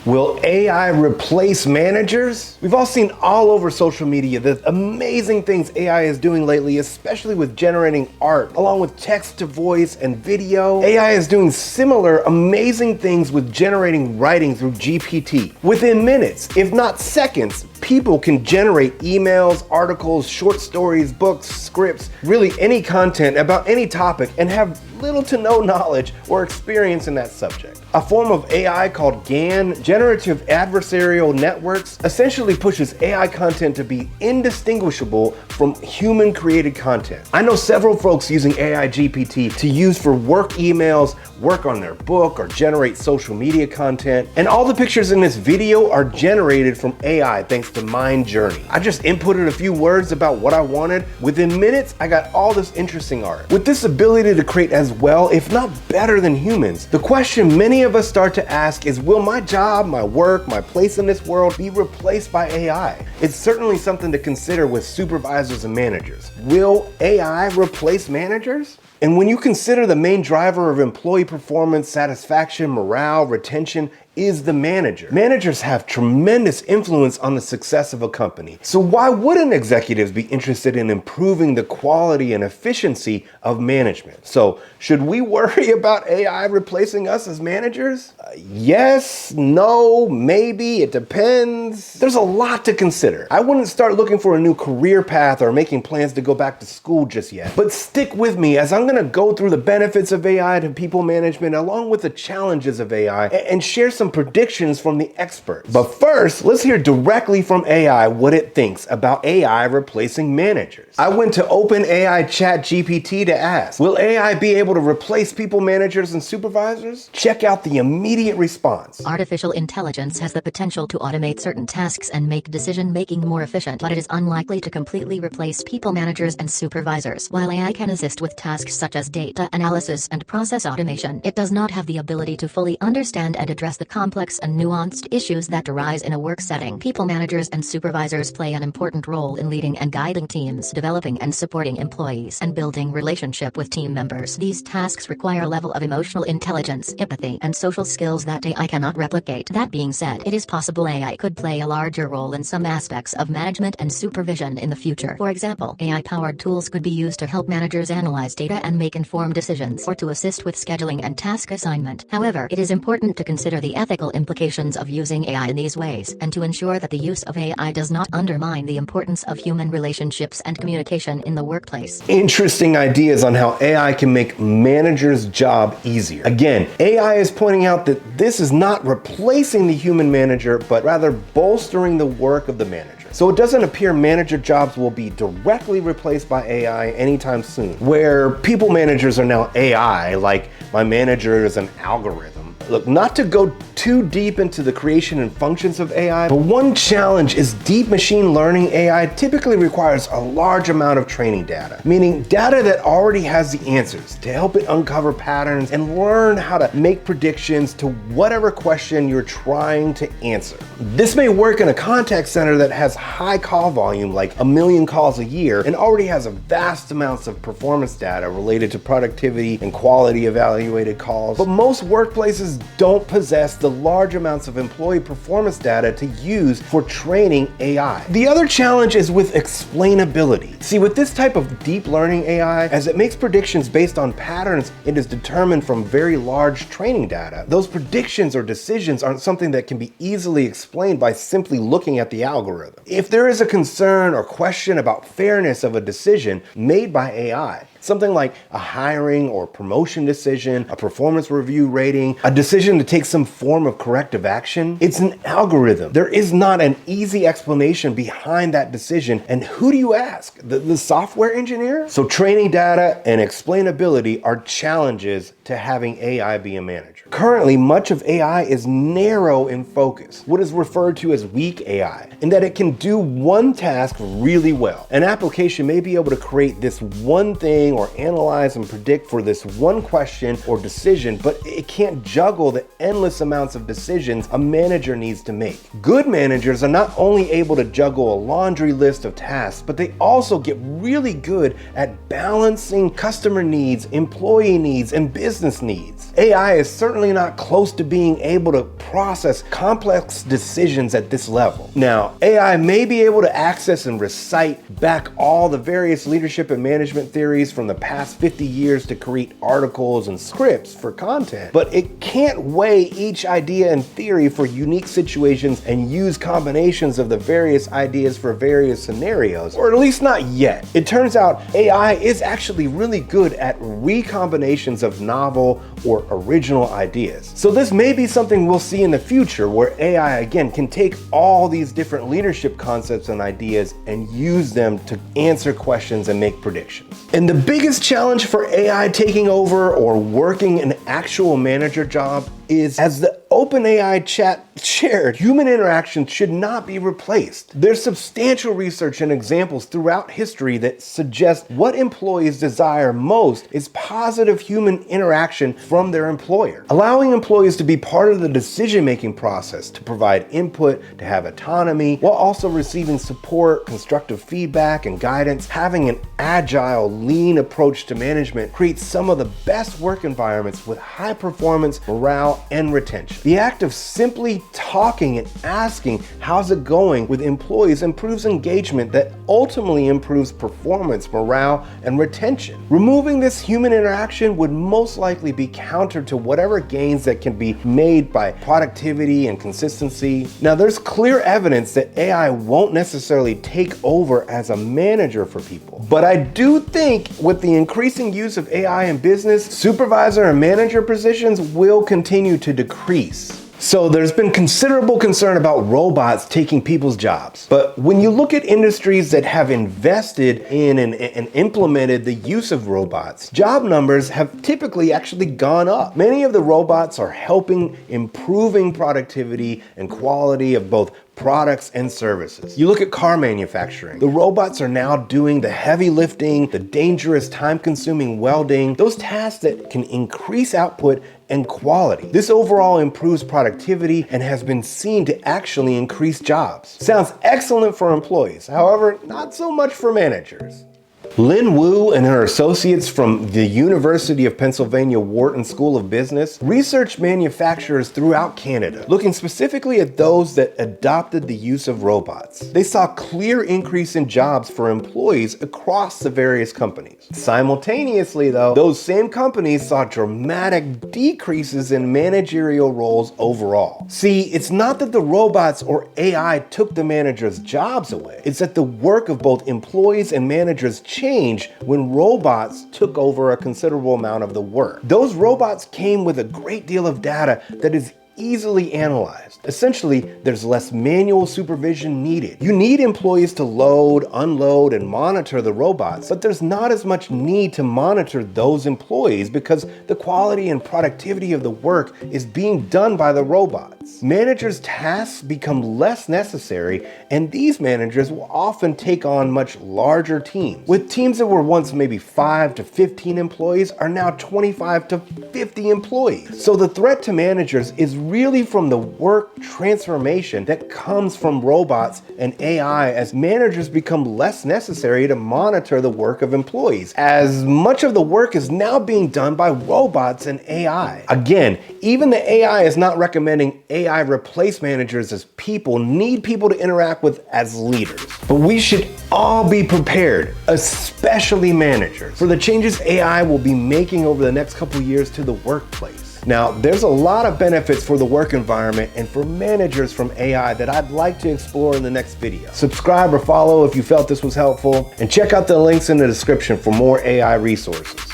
Will AI replace managers? We've all seen all over social media the amazing things AI is doing lately, especially with generating art, along with text to voice and video. AI is doing similar amazing things with generating writing through GPT. Within minutes, if not seconds, people can generate emails, articles, short stories, books, scripts, really any content about any topic and have little to no knowledge or experience in that subject. A form of AI called GAN, Generative Adversarial Networks, essentially pushes AI content to be indistinguishable from human-created content. I know several folks using AI GPT to use for work emails, work on their book, or generate social media content. And all the pictures in this video are generated from AI thanks to midjourney. I just inputted a few words about what I wanted. Within minutes, I got all this interesting art. With this ability to create as well, if not better than humans, the question many of us start to ask is, will my job, my work, my place in this world be replaced by AI? It's certainly something to consider with supervisors and managers. Will AI replace managers? And when you consider the main driver of employee performance, satisfaction, morale, retention is the manager. Managers have tremendous influence on the success of a company. So why wouldn't executives be interested in improving the quality and efficiency of management? So should we worry about AI replacing us as managers? Yes, no, maybe, it depends. There's a lot to consider. I wouldn't start looking for a new career path or making plans to go back to school just yet. But stick with me as I'm gonna go through the benefits of AI to people management along with the challenges of AI and share some predictions from the experts. But first, let's hear directly from AI what it thinks about AI replacing managers. I went to AI Chat GPT to ask, will AI be able to replace people managers and supervisors? Check out the immediate response. Artificial intelligence has the potential to automate certain tasks and make decision-making more efficient, but it is unlikely to completely replace people managers and supervisors. While AI can assist with tasks such as data analysis and process automation, it does not have the ability to fully understand and address the complex and nuanced issues that arise in a work setting. People managers and supervisors play an important role in leading and guiding teams, developing and supporting employees, and building relationship with team members. These tasks require a level of emotional intelligence, empathy, and social skills that AI cannot replicate. That being said, it is possible AI could play a larger role in some aspects of management and supervision in the future. For example, AI-powered tools could be used to help managers analyze data and make informed decisions, or to assist with scheduling and task assignment. However, it is important to consider the ethical implications of using AI in these ways, and to ensure that the use of AI does not undermine the importance of human relationships and communication in the workplace. Interesting ideas on how AI can make managers' job easier. Again, AI is pointing out that this is not replacing the human manager, but rather bolstering the work of the manager. So it doesn't appear manager jobs will be directly replaced by AI anytime soon. Where people managers are now AI, like my manager is an algorithm. Look, not to go too deep into the creation and functions of AI, but one challenge is deep machine learning AI typically requires a large amount of training data, meaning data that already has the answers to help it uncover patterns and learn how to make predictions to whatever question you're trying to answer. This may work in a contact center that has high call volume, like 1 million calls a year, and already has a vast amounts of performance data related to productivity and quality evaluated calls. But most workplaces don't possess the large amounts of employee performance data to use for training AI. The other challenge is with explainability. See, with this type of deep learning AI, as it makes predictions based on patterns it is determined from very large training data, those predictions or decisions aren't something that can be easily explained by simply looking at the algorithm. If there is a concern or question about fairness of a decision made by AI, something like a hiring or promotion decision, a performance review rating, a decision to take some form of corrective action, it's an algorithm. There is not an easy explanation behind that decision. And who do you ask? The software engineer? So training data and explainability are challenges to having AI be a manager. Currently, much of AI is narrow in focus, what is referred to as weak AI, in that it can do one task really well. An application may be able to create this one thing reasoning or analyze and predict for this one question or decision, but it can't juggle the endless amounts of decisions a manager needs to make. Good managers are not only able to juggle a laundry list of tasks, but they also get really good at balancing customer needs, employee needs, and business needs. AI is certainly not close to being able to process complex decisions at this level. Now, AI may be able to access and recite back all the various leadership and management theories from the past 50 years to create articles and scripts for content, but it can't weigh each idea and theory for unique situations and use combinations of the various ideas for various scenarios, or at least not yet. It turns out AI is actually really good at recombinations of novel or original ideas. So this may be something we'll see in the future, where AI again can take all these different leadership concepts and ideas and use them to answer questions and make predictions. And the biggest challenge for AI taking over or working an actual manager job is, as the OpenAI chat shared, human interaction should not be replaced. There's substantial research and examples throughout history that suggest what employees desire most is positive human interaction from their employer. Allowing employees to be part of the decision-making process, to provide input, to have autonomy, while also receiving support, constructive feedback, and guidance. Having an agile, lean approach to management creates some of the best work environments with high performance, morale, and retention. The act of simply talking and asking how's it going with employees improves engagement that ultimately improves performance, morale, and retention. Removing this human interaction would most likely be counter to whatever gains that can be made by productivity and consistency. Now, there's clear evidence that AI won't necessarily take over as a manager for people, but I do think with the increasing use of AI in business, supervisor and manager positions will continue to decrease. So there's been considerable concern about robots taking people's jobs. But when you look at industries that have invested in and implemented the use of robots, job numbers have typically actually gone up. Many of the robots are helping improving productivity and quality of both products and services. You look at car manufacturing. The robots are now doing the heavy lifting, the dangerous time-consuming welding, those tasks that can increase output and quality. This overall improves productivity and has been seen to actually increase jobs. Sounds excellent for employees, however, not so much for managers. Lynn Wu and her associates from the University of Pennsylvania Wharton School of Business researched manufacturers throughout Canada, looking specifically at those that adopted the use of robots. They saw a clear increase in jobs for employees across the various companies. Simultaneously, though, those same companies saw dramatic decreases in managerial roles overall. See, it's not that the robots or AI took the managers' jobs away. It's that the work of both employees and managers changed when robots took over a considerable amount of the work. Those robots came with a great deal of data that is easily analyzed. Essentially, there's less manual supervision needed. You need employees to load, unload, and monitor the robots, but there's not as much need to monitor those employees because the quality and productivity of the work is being done by the robots. Managers' tasks become less necessary, and these managers will often take on much larger teams. With teams that were once maybe 5 to 15 employees are now 25 to 50 employees. So the threat to managers is really from the work transformation that comes from robots and AI, as managers become less necessary to monitor the work of employees, as much of the work is now being done by robots and AI. Again, even the AI is not recommending AI replace managers, as people need people to interact with as leaders. But we should all be prepared, especially managers, for the changes AI will be making over the next couple years to the workplace. Now, there's a lot of benefits for the work environment and for managers from AI that I'd like to explore in the next video. Subscribe or follow if you felt this was helpful, and check out the links in the description for more AI resources.